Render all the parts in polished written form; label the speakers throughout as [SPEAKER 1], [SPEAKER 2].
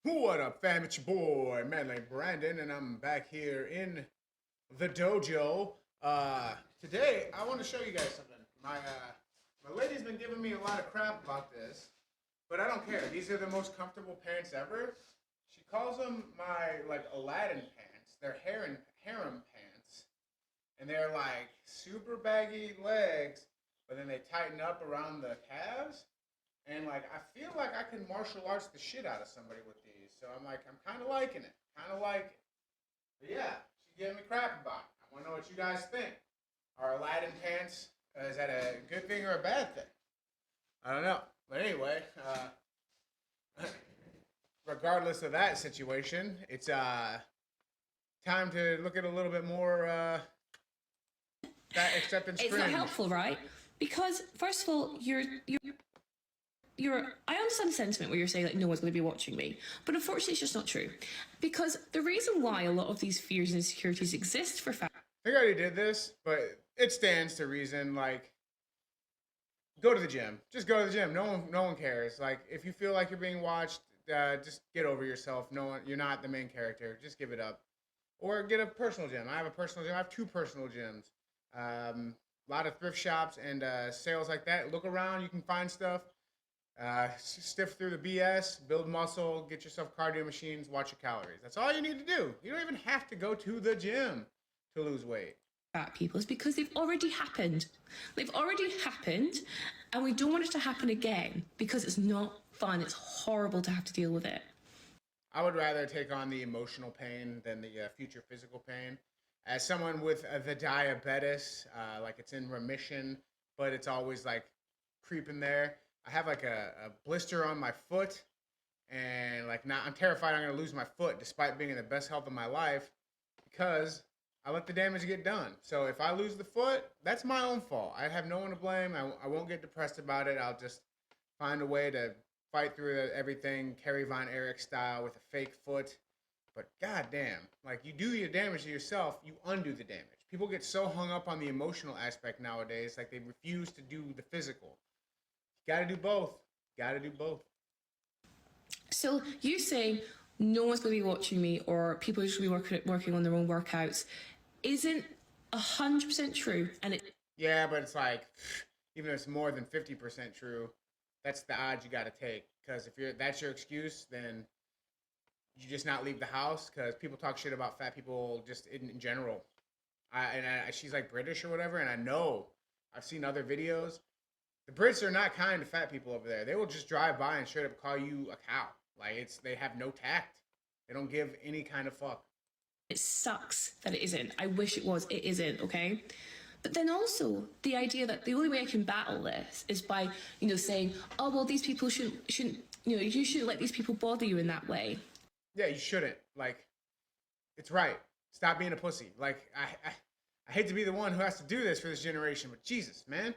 [SPEAKER 1] What up, fam? It's your boy, Manly Brandon, and I'm back here in the dojo. Today, I want to show you guys something. My lady's been giving me a lot of crap about this, but I don't care. These are the most comfortable pants ever. She calls them my, like, Aladdin pants. They're harem pants, and they're, like, super baggy legs, but then they tighten up around the calves. And like I feel like I can martial arts the shit out of somebody with these. So I'm kind of liking it. Kind of like it. But yeah, she's giving me crap about it. I want to know what you guys think. Are Aladdin pants, is that a good thing or a bad thing? I don't know. But anyway, regardless of that situation, it's time to look at a little bit more that acceptance
[SPEAKER 2] It's not
[SPEAKER 1] cringe.
[SPEAKER 2] helpful, right? Because first of all, you're I understand the sentiment where you're saying like no one's going to be watching me, but unfortunately it's just not true. Because the reason why a lot of these fears and insecurities exist for
[SPEAKER 1] I think I already did this, but it stands to reason. Like, go to the gym. Just go to the gym. No one cares. Like, if you feel like you're being watched, just get over yourself. No one, you're not the main character. Just give it up, or get a personal gym. I have a personal gym. I have two personal gyms. A lot of thrift shops and sales like that. Look around. You can find stuff. Stiff through the BS, build muscle, get yourself cardio machines, watch your calories. That's all you need to do. You don't even have to go to the gym to lose weight.
[SPEAKER 2] fat people is because they've already happened. They've already happened, and we don't want it to happen again because it's not fun. It's horrible to have to deal with it.
[SPEAKER 1] I would rather take on the emotional pain than the future physical pain. As someone with the diabetes, like it's in remission, but it's always like creeping there. I have like a blister on my foot, and like now I'm terrified I'm gonna lose my foot, despite being in the best health of my life, because I let the damage get done. So if I lose the foot, that's my own fault. I have no one to blame. I won't get depressed about it. I'll just find a way to fight through everything, Kerry Von Erich style, with a fake foot. But goddamn, like you do your damage to yourself, you undo the damage. People get so hung up on the emotional aspect nowadays, like they refuse to do the physical. You gotta do both. Gotta do both.
[SPEAKER 2] So you saying no one's going to be watching me or people are just going to be working on their own workouts isn't 100% true, and it
[SPEAKER 1] Yeah, but it's like even if it's more than 50% true, that's the odds you gotta take. Because if you're that's your excuse, then you just not leave the house. Because people talk shit about fat people just in general. She's like British or whatever, and I know I've seen other videos. The Brits are not kind to fat people over there. They will just drive by and straight up call you a cow. Like they have no tact. They don't give any kind of fuck.
[SPEAKER 2] it sucks that it isn't. I wish it was. It isn't, okay? But then also the idea that the only way I can battle this is by, saying, oh well, these people shouldn't, you shouldn't let these people bother you in that way.
[SPEAKER 1] Yeah, you shouldn't. Like, it's right. Stop being a pussy. Like, I hate to be the one who has to do this for this generation, but Jesus, man.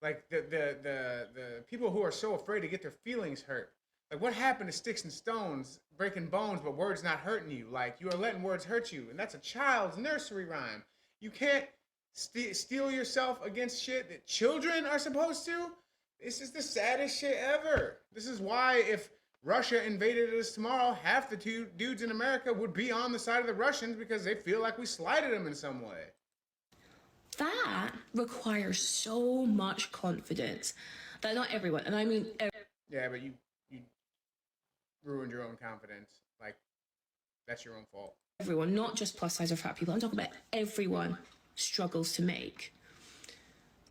[SPEAKER 1] Like the people who are so afraid to get their feelings hurt. Like, what happened to sticks and stones breaking bones, but words not hurting you? Like, you are letting words hurt you, and that's a child's nursery rhyme. You can't steel yourself against shit that children are supposed to. This is the saddest shit ever. This is why if Russia invaded us tomorrow, half the two dudes in America would be on the side of the Russians because they feel like we slighted them in some way.
[SPEAKER 2] That requires so much confidence that not everyone, and I mean
[SPEAKER 1] Yeah, but you ruined your own confidence. Like, that's your own fault.
[SPEAKER 2] everyone, not just plus size or fat people, I'm talking about everyone, struggles to make.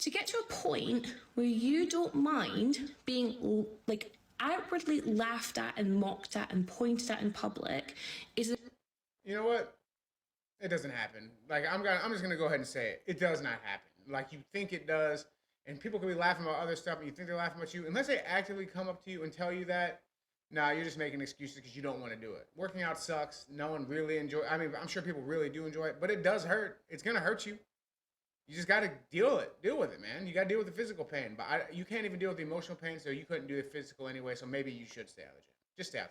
[SPEAKER 2] To get to a point where you don't mind being like outwardly laughed at and mocked at and pointed at in public is
[SPEAKER 1] You know what? It doesn't happen. Like, I'm just gonna go ahead and say it. It does not happen. Like, you think it does, and people could be laughing about other stuff, and you think they're laughing about you. Unless they actively come up to you and tell you that, nah, you're just making excuses because you don't want to do it. Working out sucks. No one really enjoy. I mean, I'm sure people really do enjoy it, but it does hurt. It's gonna hurt you. You just got to deal with it, man. You got to deal with the physical pain, but you can't even deal with the emotional pain, so you couldn't do the physical anyway. So maybe you should stay out of the gym. Just stay out of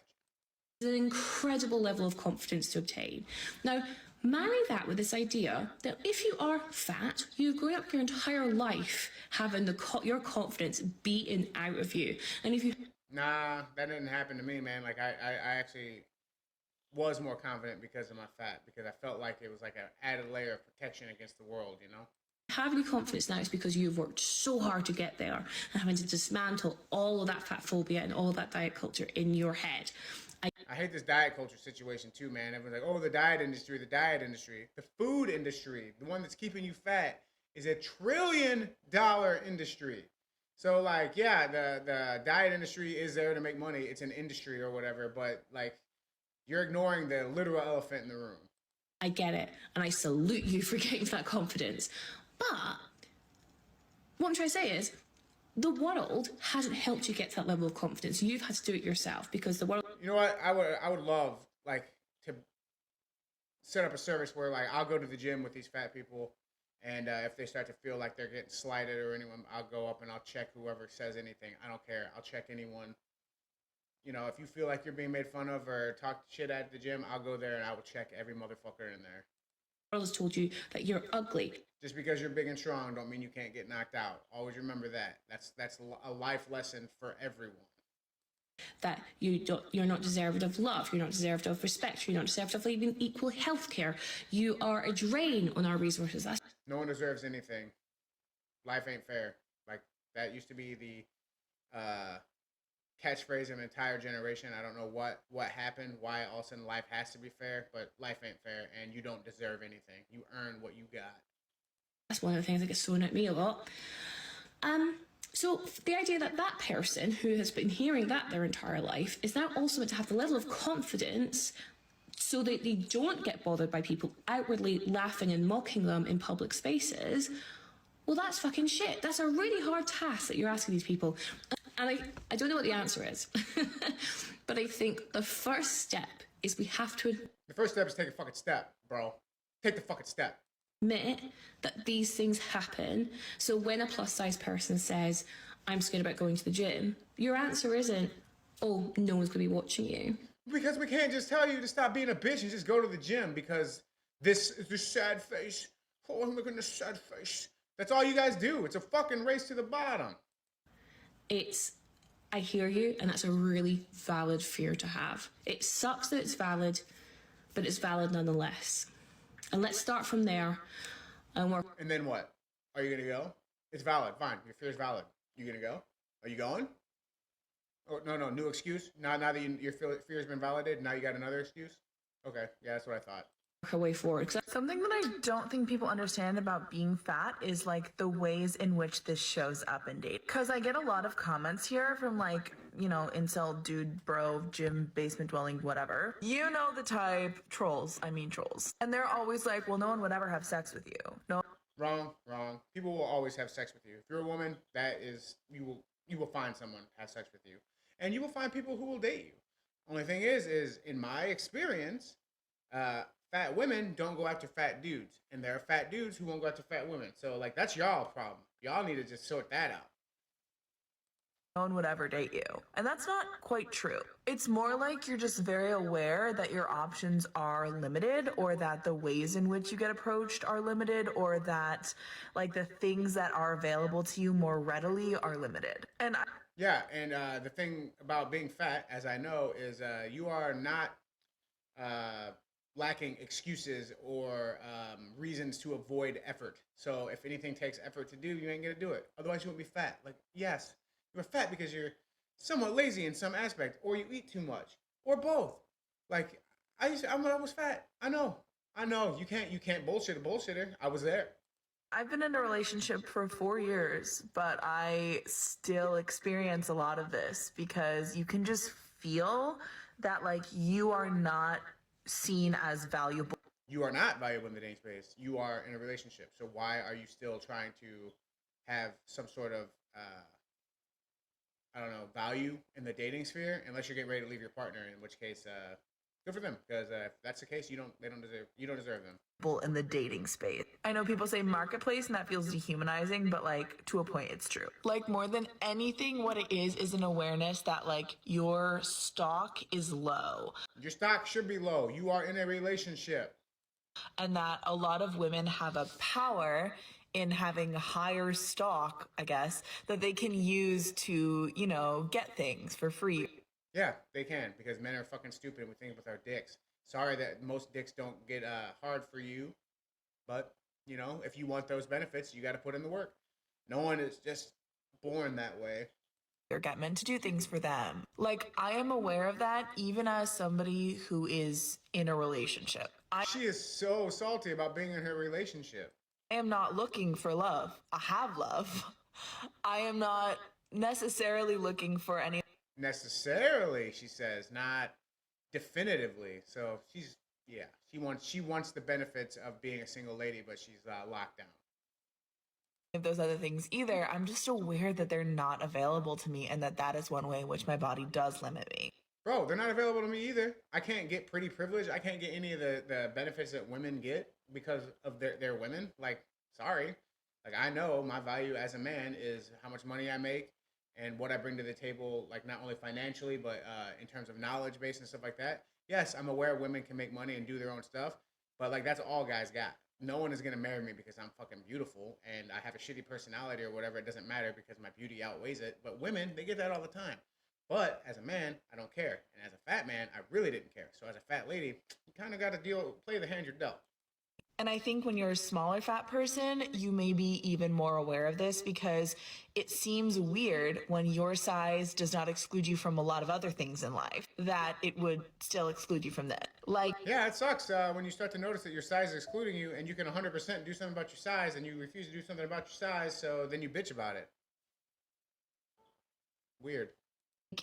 [SPEAKER 1] the gym.
[SPEAKER 2] an incredible level of confidence to obtain. Now, marry that with this idea that if you are fat, you've grown up your entire life having your confidence beaten out of you. And if you
[SPEAKER 1] Nah, that didn't happen to me, man. Like I actually was more confident because of my fat, because I felt like it was like an added layer of protection against the world, you know?
[SPEAKER 2] Have any confidence now is because you've worked so hard to get there and having to dismantle all of that fat phobia and all of that diet culture in your head.
[SPEAKER 1] I hate this diet culture situation too, man. Everyone's like, oh, the diet industry, the diet industry. The food industry, the one that's keeping you fat, is $1 trillion industry. So like, yeah, the diet industry is there to make money. It's an industry or whatever, but like you're ignoring the literal elephant in the room.
[SPEAKER 2] I get it, and I salute you for getting that confidence. But what I'm trying to say is, the world hasn't helped you get to that level of confidence. You've had to do it yourself because the world.
[SPEAKER 1] You know what? I would love like to set up a service where like I'll go to the gym with these fat people, and if they start to feel like they're getting slighted or anyone, I'll go up and I'll check whoever says anything. I don't care. I'll check anyone. You know, if you feel like you're being made fun of or talk shit at the gym, I'll go there and I will check every motherfucker in there.
[SPEAKER 2] The world has told you that you're ugly.
[SPEAKER 1] Just because you're big and strong don't mean you can't get knocked out. Always remember that. That's a life lesson for everyone.
[SPEAKER 2] That you're not deserved of love, you're not deserved of respect, you're not deserved of even equal health care. You are a drain on our resources.
[SPEAKER 1] No one deserves anything. Life ain't fair. Like that used to be the catchphrase of an entire generation. I don't know what happened, why all of a sudden life has to be fair, but life ain't fair, and you don't deserve anything. You earn what you got.
[SPEAKER 2] That's one of the things that gets thrown at me a lot. So the idea that that person who has been hearing that their entire life is now also meant to have the level of confidence so that they don't get bothered by people outwardly laughing and mocking them in public spaces, well, that's fucking shit. That's a really hard task that you're asking these people. And I don't know what the answer is, but I think the first step is we have to
[SPEAKER 1] The first step is take a fucking step, bro. Take the fucking step.
[SPEAKER 2] admit that these things happen. So when a plus size person says, I'm scared about going to the gym, your answer isn't, oh, no one's going to be watching you.
[SPEAKER 1] Because we can't just tell you to stop being a bitch and just go to the gym because this is the sad face. Oh, I'm looking at the sad face. That's all you guys do. It's a fucking race to the bottom.
[SPEAKER 2] I hear you, and that's a really valid fear to have. It sucks that it's valid, but it's valid nonetheless. And let's start from there and work.
[SPEAKER 1] And then what? Are you gonna go? It's valid. Fine. Your fear is valid. You gonna go? Are you going? Oh no, new excuse. Now that your fear has been validated, now you got another excuse. Okay, yeah, that's what I thought.
[SPEAKER 2] Our way forward.
[SPEAKER 3] Something that I don't think people understand about being fat is like the ways in which this shows up in date. Because I get a lot of comments here from like, you know, incel, dude, bro, gym, basement dwelling, whatever. You know the type, trolls. And they're always like, well, no one would ever have sex with you. No.
[SPEAKER 1] Wrong. People will always have sex with you. If you're a woman, that is you will find someone to have sex with you, and you will find people who will date you. Only thing is in my experience, fat women don't go after fat dudes, and there are fat dudes who won't go after fat women. So like that's y'all problem. Y'all need to just sort that out.
[SPEAKER 3] No one would ever date you. And that's not quite true. It's more like you're just very aware that your options are limited, or that the ways in which you get approached are limited, or that like the things that are available to you more readily are limited.
[SPEAKER 1] Yeah, and the thing about being fat, as I know, is you are not lacking excuses or reasons to avoid effort. So if anything takes effort to do, you ain't gonna do it. Otherwise, you won't be fat. Like, yes, you're fat because you're somewhat lazy in some aspect, or you eat too much, or both. Like, I was fat. I know. You can't bullshit a bullshitter. I was there.
[SPEAKER 3] I've been in a relationship for 4 years, but I still experience a lot of this because you can just feel that like you are not seen as valuable.
[SPEAKER 1] You are not valuable in the dating space. You are in a relationship. So why are you still trying to have some sort of I don't know, value in the dating sphere? Unless you're getting ready to leave your partner, in which case, good for them. Because if that's the case, you don't deserve them.
[SPEAKER 3] In the dating space, I know people say marketplace, and that feels dehumanizing, but like to a point, it's true. Like more than anything, what it is an awareness that like your stock is low.
[SPEAKER 1] Your stock should be low. You are in a relationship.
[SPEAKER 3] And that a lot of women have a power in having higher stock, I guess, that they can use to, get things for free.
[SPEAKER 1] Yeah, they can because men are fucking stupid and we think with our dicks. Sorry that most dicks don't get hard for you, but if you want those benefits, you got to put in the work. No one is just born that way.
[SPEAKER 3] Or get men to do things for them. Like, I am aware of that even as somebody who is in a relationship.
[SPEAKER 1] She is so salty about being in her relationship.
[SPEAKER 3] I am not looking for love. I have love. I am not necessarily looking for any.
[SPEAKER 1] Necessarily, she says, not definitively. So she wants the benefits of being a single lady, but she's locked down.
[SPEAKER 3] Of those other things either. I'm just aware that they're not available to me and that is one way in which my body does limit me.
[SPEAKER 1] Bro, they're not available to me either. I can't get pretty privilege. I can't get any of the benefits that women get because of their women. Like, sorry. Like, I know my value as a man is how much money I make and what I bring to the table, like not only financially, but in terms of knowledge base and stuff like that. Yes, I'm aware women can make money and do their own stuff, but like that's all guys got. No one is gonna marry me because I'm fucking beautiful and I have a shitty personality or whatever. It doesn't matter because my beauty outweighs it. But women, they get that all the time. But as a man, I don't care. And as a fat man, I really didn't care. So as a fat lady, you kind of got to play the hand you're dealt.
[SPEAKER 3] And I think when you're a smaller fat person, you may be even more aware of this because it seems weird when your size does not exclude you from a lot of other things in life, that it would still exclude you from that. Like,
[SPEAKER 1] yeah, it sucks when you start to notice that your size is excluding you and you can 100% do something about your size and you refuse to do something about your size, so then you bitch about it. Weird.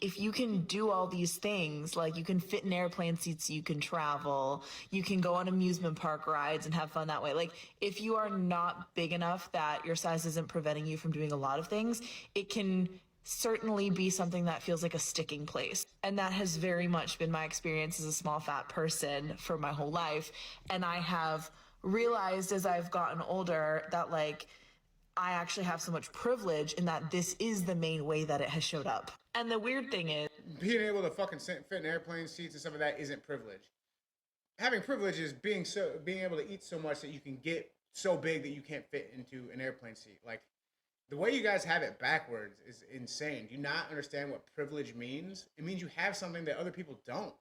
[SPEAKER 3] if you can do all these things, like you can fit in airplane seats, you can travel, you can go on amusement park rides and have fun that way. Like, if you are not big enough that your size isn't preventing you from doing a lot of things, it can certainly be something that feels like a sticking place. And that has very much been my experience as a small fat person for my whole life. And I have realized as I've gotten older that, like, I actually have so much privilege in that this is the main way that it has showed up. And the weird thing is,
[SPEAKER 1] being able to fucking fit in airplane seats and stuff like that isn't privilege. Having privilege is being able to eat so much that you can get so big that you can't fit into an airplane seat. Like, the way you guys have it backwards is insane. Do you not understand what privilege means? It means you have something that other people don't.